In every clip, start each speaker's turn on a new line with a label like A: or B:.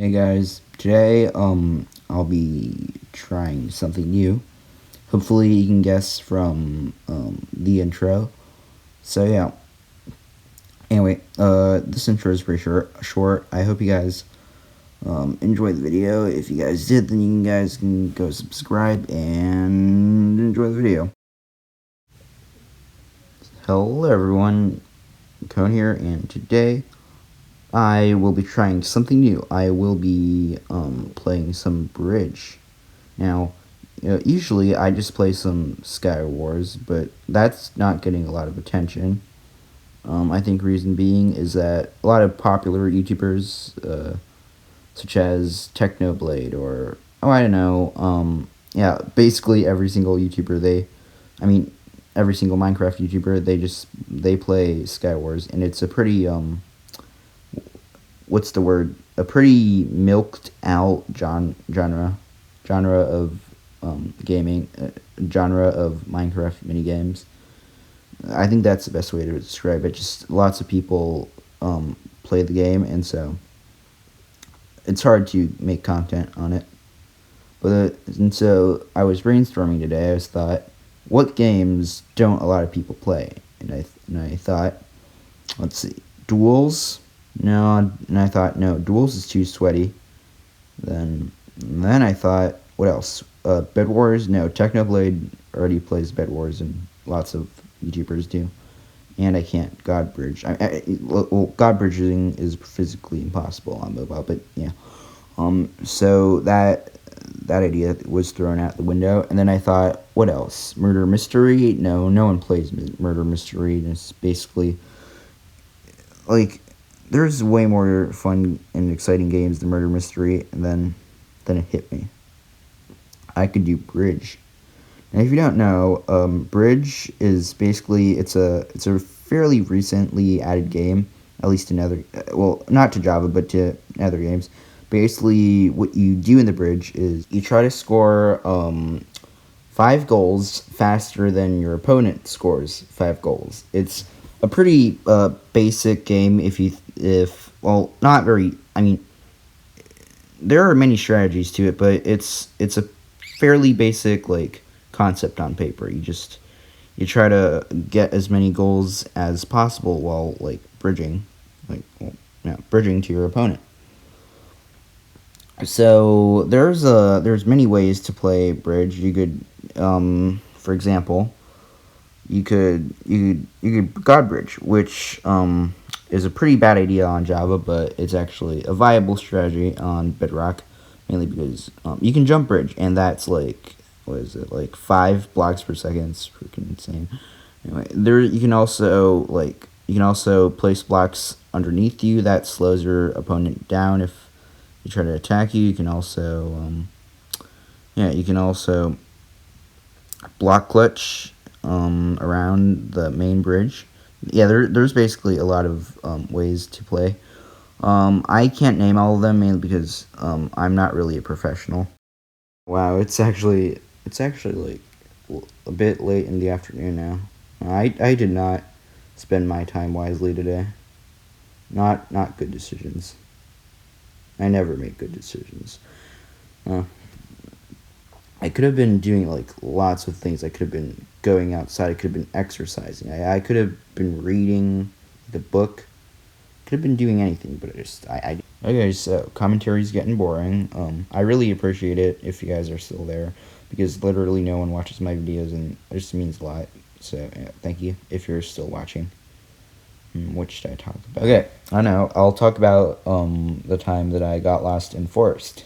A: Hey guys, today I'll be trying something new. Hopefully you can guess from the intro. So yeah. Anyway, this intro is pretty short. I hope you guys enjoy the video. If you guys did, then you guys can go subscribe and enjoy the video. Hello everyone, Cone here, and today I will be trying something new. I will be playing some bridge. Now, usually I just play some Sky Wars, but that's not getting a lot of attention. I think reason being is that a lot of popular YouTubers, such as Technoblade or I don't know, yeah, basically every single YouTuber every single Minecraft YouTuber, they play Sky Wars, and it's a pretty what's the word? A pretty milked out genre of gaming, genre of Minecraft minigames. I think that's the best way to describe it. Just lots of people play the game, and so it's hard to make content on it. And so I was brainstorming today. I thought, what games don't a lot of people play? And I thought, let's see, duels. No, and I thought, no, duels is too sweaty. Then I thought, what else? Bed Wars? No, Technoblade already plays Bed Wars, and lots of YouTubers do. And I can't God Bridge. Well, God bridging is physically impossible on mobile, but yeah. So that idea was thrown out the window, and then I thought, what else? Murder Mystery? No, no one plays Murder Mystery. It's basically like there's way more fun and exciting games than Murder Mystery, and then it hit me. I could do Bridge. And if you don't know, Bridge is basically it's a fairly recently added game, at least to not to Java, but to Nethergames. Basically, what you do in the Bridge is you try to score 5 goals faster than your opponent scores 5 goals. It's a pretty basic game. Not very. I mean, there are many strategies to it, but it's a fairly basic concept on paper. You try to get as many goals as possible while bridging, bridging to your opponent. So there's many ways to play bridge. You could, for example, you could God bridge, which is a pretty bad idea on Java, but it's actually a viable strategy on Bedrock, mainly because you can jump bridge, and that's what is it, 5 blocks per second? It's freaking insane. Anyway, you can also place blocks underneath you that slows your opponent down if you try to attack you. You can also block clutch around the main bridge. Yeah, there's basically a lot of ways to play. I can't name all of them, mainly because I'm not really a professional. Wow, it's actually a bit late in the afternoon now. I did not spend my time wisely today. Not good decisions. I never make good decisions. I could have been doing lots of things. I could have been going outside. I could have been exercising. I could have been reading the book. Could have been doing anything, but I. Okay, so commentary's getting boring. I really appreciate it if you guys are still there, because literally no one watches my videos, and it just means a lot. So yeah, thank you if you're still watching. What should I talk about? Okay, I know. I'll talk about the time that I got lost in forest.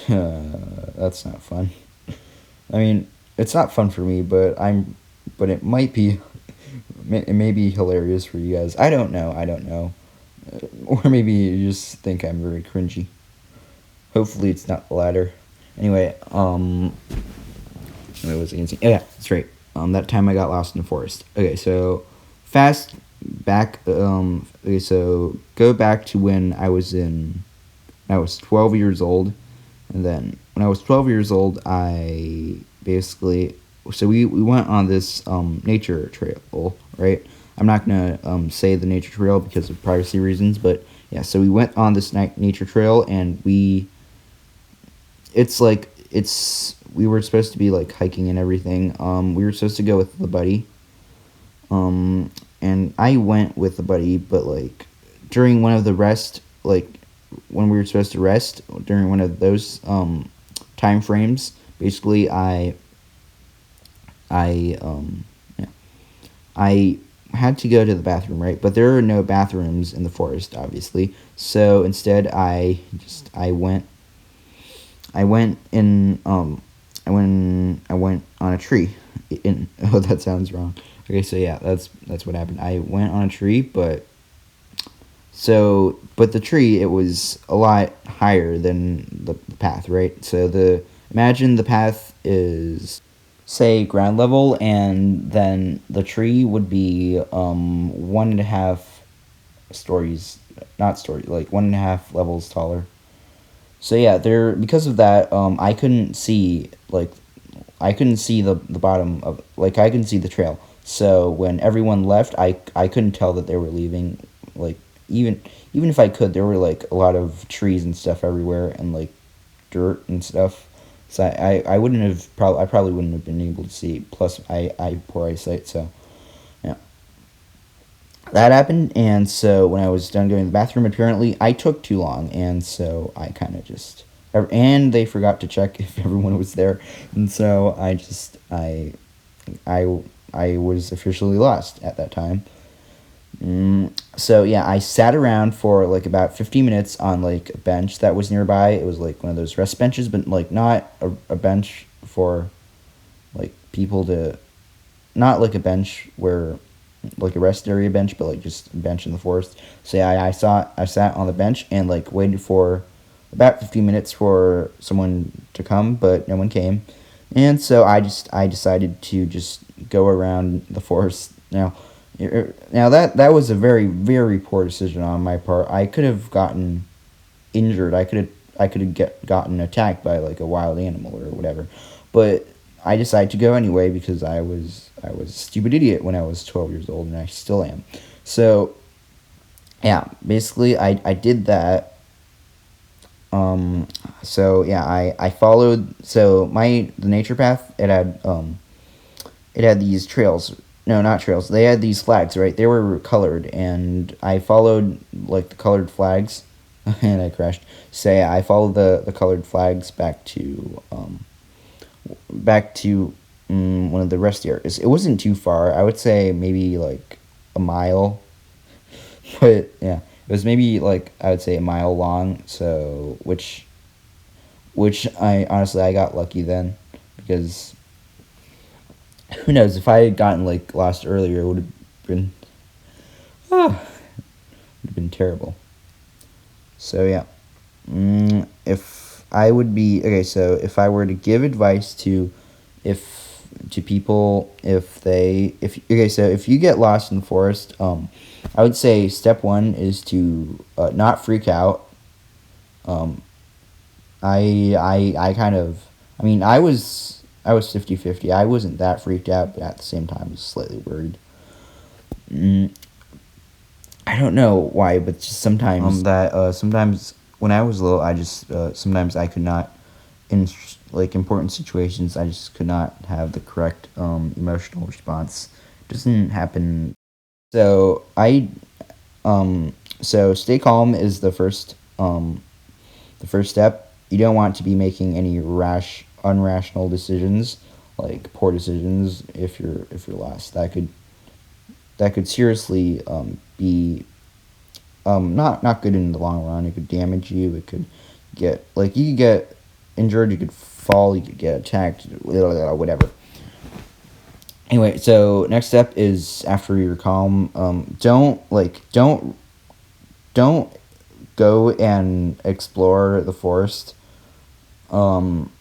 A: That's not fun. I mean, it's not fun for me, but it might be. It may be hilarious for you guys. I don't know. Or maybe you just think I'm very cringy. Hopefully it's not the latter. Anyway, what was I gonna say? Yeah, that's right. That time I got lost in the forest. Okay, so so go back to when I was 12 years old, and then when I was 12 years old, we went on this nature trail, right? I'm not gonna say the nature trail because of privacy reasons, but yeah, so we went on this nature trail, and it's like we were supposed to be like hiking and everything. We were supposed to go with the buddy. And I went with the buddy, but like during one of the rest, like when we were supposed to rest during one of those time frames, basically I yeah, I had to go to the bathroom, right? But there are no bathrooms in the forest, obviously. So instead, I went in I went on a tree. Oh, that sounds wrong. Okay, so yeah, that's what happened. I went on a tree, but the tree, it was a lot higher than the path, right? So the imagine the path is, say, ground level, and then the tree would be 1.5 stories, not story, like 1.5 levels taller. So yeah, there, because of that, I couldn't see the bottom of, like, I couldn't see the trail. So when everyone left, I couldn't tell that they were leaving. Like, even even if I could, there were like a lot of trees and stuff everywhere, and like dirt and stuff. So I wouldn't have I probably wouldn't have been able to see. Plus I have poor eyesight, so yeah. That happened, and so when I was done going to the bathroom, apparently I took too long, and so I kind of just, and they forgot to check if everyone was there, and so I I was officially lost at that time. So yeah, I sat around for like about 50 minutes on like a bench that was nearby. It was like one of those rest benches, but like not a bench for like people to, not like a bench where, like a rest area bench, but like just a bench in the forest. So yeah, I sat on the bench and like waited for about 15 minutes for someone to come, but no one came. And so I decided to just go around the forest. Now that was a very poor decision on my part. I could have gotten injured. I could have gotten attacked by like a wild animal or whatever. But I decided to go anyway because I was a stupid idiot when I was 12 years old, and I still am. So yeah, basically I did that. So yeah, I followed, so the nature path, it had these trails. No, not trails. They had these flags, right? They were colored, and I followed like the colored flags, and I crashed. So yeah, I followed the colored flags back to one of the rest areas. It wasn't too far. I would say maybe like a mile, but yeah, it was maybe like, I would say, a mile long. So which I honestly, I got lucky then, because who knows, if I had gotten like lost earlier, it would have been ah, would have been terrible. So yeah, if I would be okay, so if I were to give advice to people, if okay, so if you get lost in the forest, I would say step one is to not freak out. Um, I kind of, I mean, I was 50-50. I wasn't that freaked out, but at the same time, I was slightly worried. Mm, I don't know why, but just sometimes that sometimes when I was little, I just sometimes I could not, in like important situations, I just could not have the correct emotional response. It doesn't happen. So so stay calm is the first step. You don't want to be making any unrational decisions, like poor decisions, if you're lost. That could seriously be not good in the long run. It could damage you. It could get, like, you could get injured. You could fall. You could get attacked. Whatever. Anyway, so next step is, after you're calm, don't go and explore the forest, um,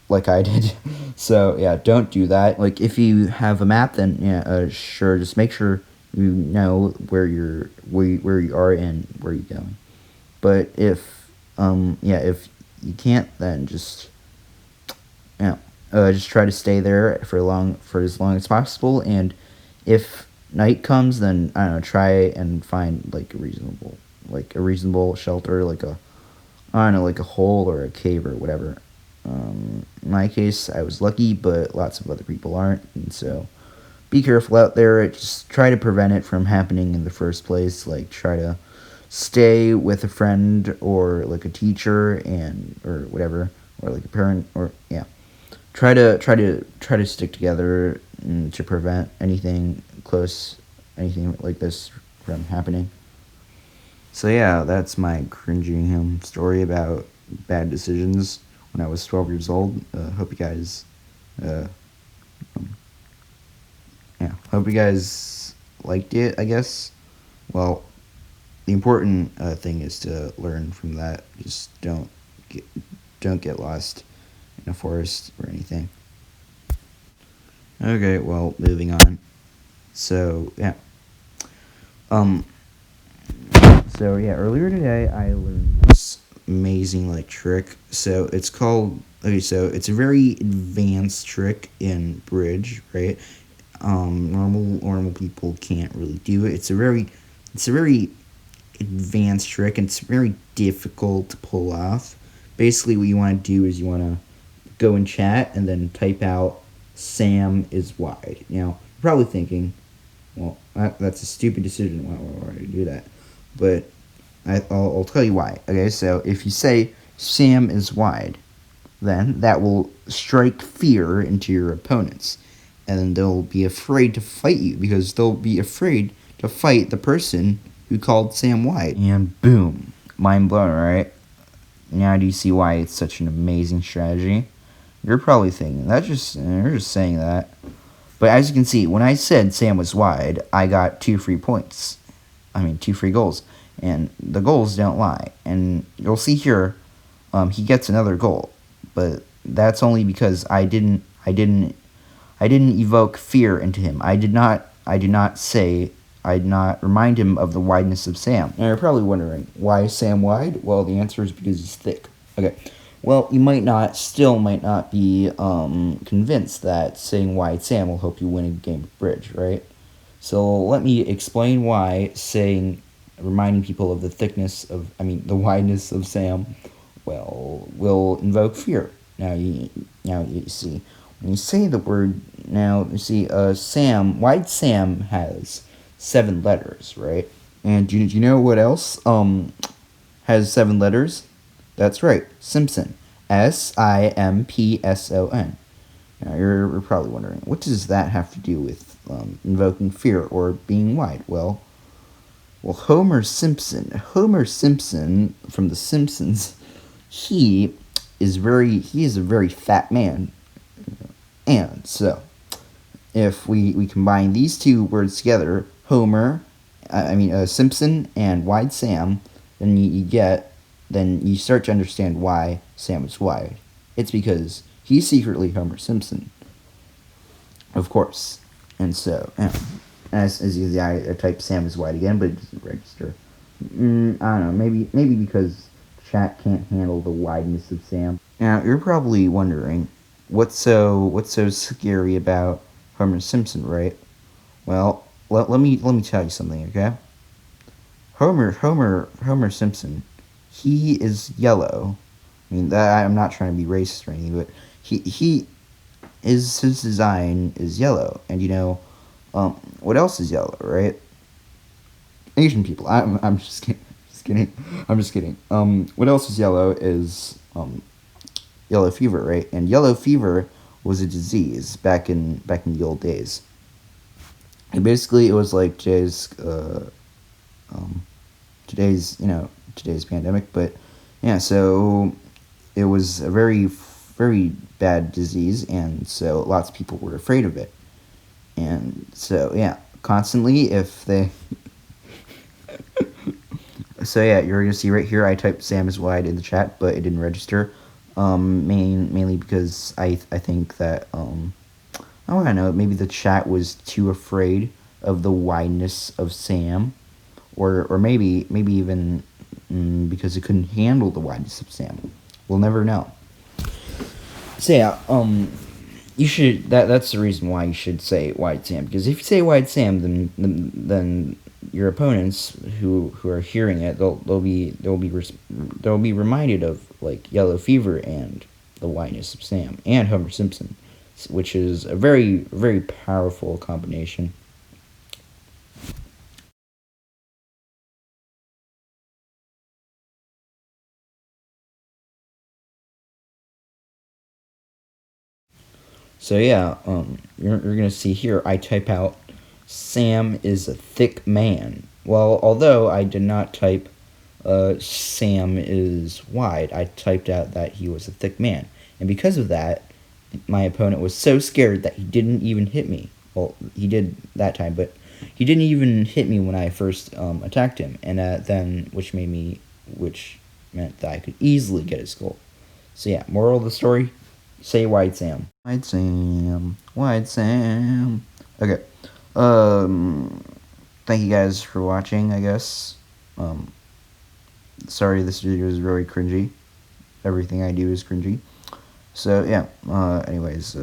A: like I did. So yeah, don't do that. Like, if you have a map, then yeah, sure, just make sure you know where you are and where you're going. But if you can't, then just, yeah, just try to stay there for as long as possible. And if night comes, then I don't know, try and find like a reasonable like a reasonable shelter, like a, I don't know, like a hole or a cave or whatever. In my case, I was lucky, but lots of other people aren't, and so be careful out there. Just try to prevent it from happening in the first place. Like, try to stay with a friend or like a teacher and or whatever, or like a parent, or yeah. Try to stick together to prevent anything close, anything like this from happening. So yeah, that's my cringing story about bad decisions when I was 12 years old. Hope you guys, uh, yeah, hope you guys liked it. I guess. Well, the important thing is to learn from that. Just get don't get lost in a forest or anything. Okay, well, moving on. So yeah, um, so yeah, earlier today I learned this amazing like trick. So it's called, okay. So it's a very advanced trick in bridge, right? Normal people can't really do it. It's a very advanced trick, and it's very difficult to pull off. Basically, what you want to do is you want to go in chat and then type out "Sam is wide." Now, you're probably thinking, well, that's a stupid decision. Why do you do that? But I'll tell you why. Okay, so if you say Sam is wide, then that will strike fear into your opponents. And then they'll be afraid to fight you because they'll be afraid to fight the person who called Sam wide. And boom, mind blown, right? Now do you see why it's such an amazing strategy? You're probably thinking, you're just saying that. But as you can see, when I said Sam was wide, I got 2 free points. I mean, 2 free goals. And the goals don't lie. And you'll see here, he gets another goal. But that's only because I didn't evoke fear into him. I did not remind him of the wideness of Sam. Now you're probably wondering, why is Sam wide? Well, the answer is because he's thick. Okay. Well, you might not be convinced that saying wide Sam will help you win a game of bridge, right? So let me explain why reminding people of the wideness of Sam, well, will invoke fear. Now you see, when you say the word, wide Sam has 7 letters, right? And do you know what else has 7 letters? That's right, Simpson. Simpson. Now you're probably wondering, what does that have to do with invoking fear or being wide? Well, Homer Simpson from The Simpsons, he is a very fat man, and so if we combine these 2 words together, Simpson and Wide Sam, then you start to understand why Sam is wide. It's because he's secretly Homer Simpson, of course. And so, as you see, I typed Sam is wide again, but it doesn't register. I don't know, maybe because chat can't handle the wideness of Sam. Now, you're probably wondering, what's so scary about Homer Simpson, right? Well, let me tell you something, okay? Homer Simpson, he is yellow. I mean, I'm not trying to be racist or anything, but his design is yellow, and what else is yellow, right? Asian people. I'm just kidding. I'm just kidding. What else is yellow is yellow fever, right? And yellow fever was a disease back in the old days. And basically, it was like today's pandemic, but yeah, so it was a very, very bad disease, and so lots of people were afraid of it. And so, yeah, constantly, if they... So, yeah, you're going to see right here, I typed Sam is wide in the chat, but it didn't register. Mainly because I think that, I don't know, maybe the chat was too afraid of the wideness of Sam, or maybe even because it couldn't handle the wideness of Sam. We'll never know. So yeah, You should that's the reason why you should say Wide Sam, because if you say Wide Sam, then your opponents who are hearing it, they'll be reminded of like Yellow Fever and the Whiteness of Sam and Homer Simpson, which is a very powerful combination. So yeah, you're gonna see here. I type out Sam is a thick man. Well, although I did not type Sam is wide, I typed out that he was a thick man, and because of that, my opponent was so scared that he didn't even hit me. Well, he did that time, but he didn't even hit me when I first attacked him, and then which meant that I could easily get his skull. So yeah, moral of the story: say Wide Sam. Wide Sam. Wide Sam. Okay. Um. Thank you guys for watching. I guess. Sorry, this video is very cringy. Everything I do is cringy. So yeah. Anyways.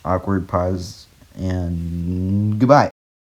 A: Awkward pause and goodbye.